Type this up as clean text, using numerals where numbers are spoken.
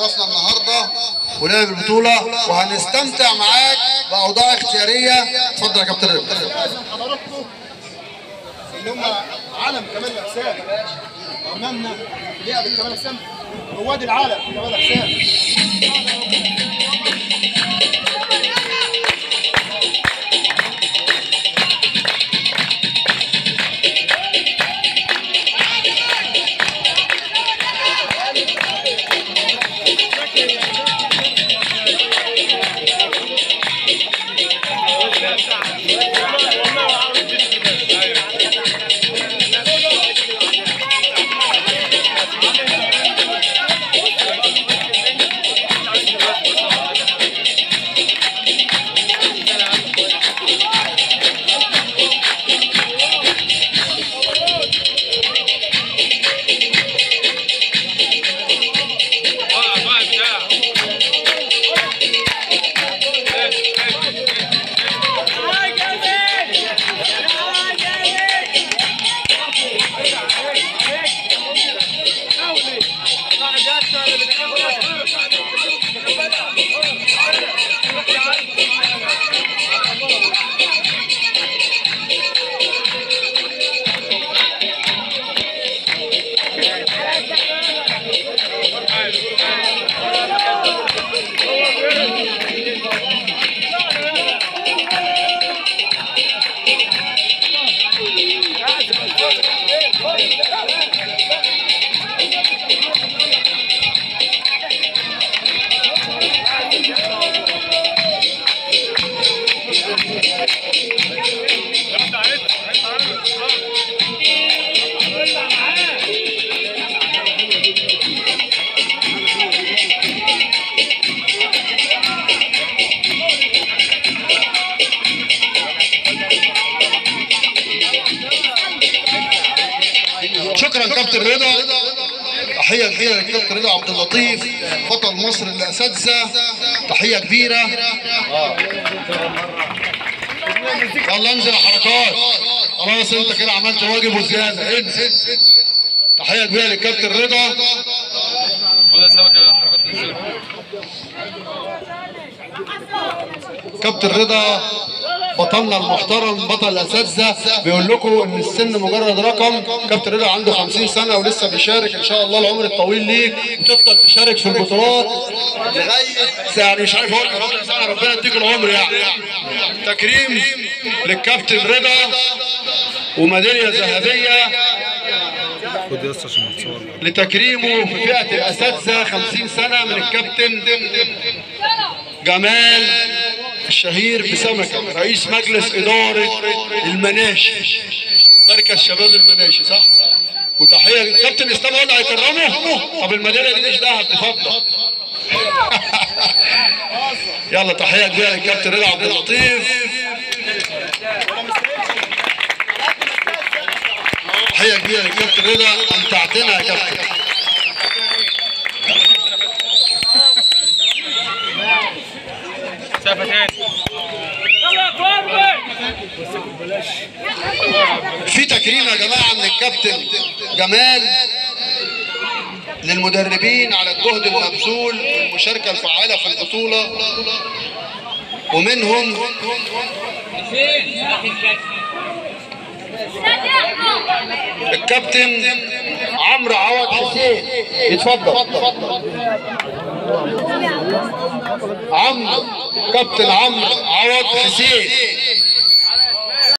شرفنا النهارده ولعب البطوله، وهنستمتع معاك باوضاع اختياريه. اتفضل يا كابتن رضا. حضراتكم اللي هم عالم كمال الاجسام امامنا لعب كمال الاجسام، رواد العالم في كمال الاجسام. شكرا كابتن رضا. تحيه كبيره للكابتن رضا عبد اللطيف بطل مصر للاساتذه، تحيه كبيره. يلا انزل حركات، خلاص انت كده عملت واجب وزياده، انزل. تحيه كبيره للكابتن رضا. كابتن رضا بطلنا المحترم بطل الاساتذه بيقول لكم ان السن مجرد رقم. كابتن رضا عنده 50 سنه ولسه بيشارك، ان شاء الله العمر الطويل ليك وتفضل تشارك في البطولات لغايه يعني مش عارف اقول لك سنه، ربنا يديك العمر يعني. تكريم للكابتن رضا وميداليه ذهبيه لتكريمه في فئه الاساتذه 50 سنه من الكابتن جمال الشهير بسمكه، رئيس مجلس اداره المناشي، مركز شباب المناشي، صح؟ وتحيه الكابتن اسلام هو اللي هيكرمه. طب الميداليه دي مش دهب، اتفضل. يلا تحيه كبيره للكابتن رضا عبد اللطيف. تحيه كبيره للكابتن رضا، امتعتنا يا كابتن. في تكريم يا جماعه من الكابتن جمال للمدربين على الجهد المبذول والمشاركه الفعاله في البطوله، ومنهم الكابتن عمرو عوض حسين. يتفضل كابتن عمرو عوض حسين.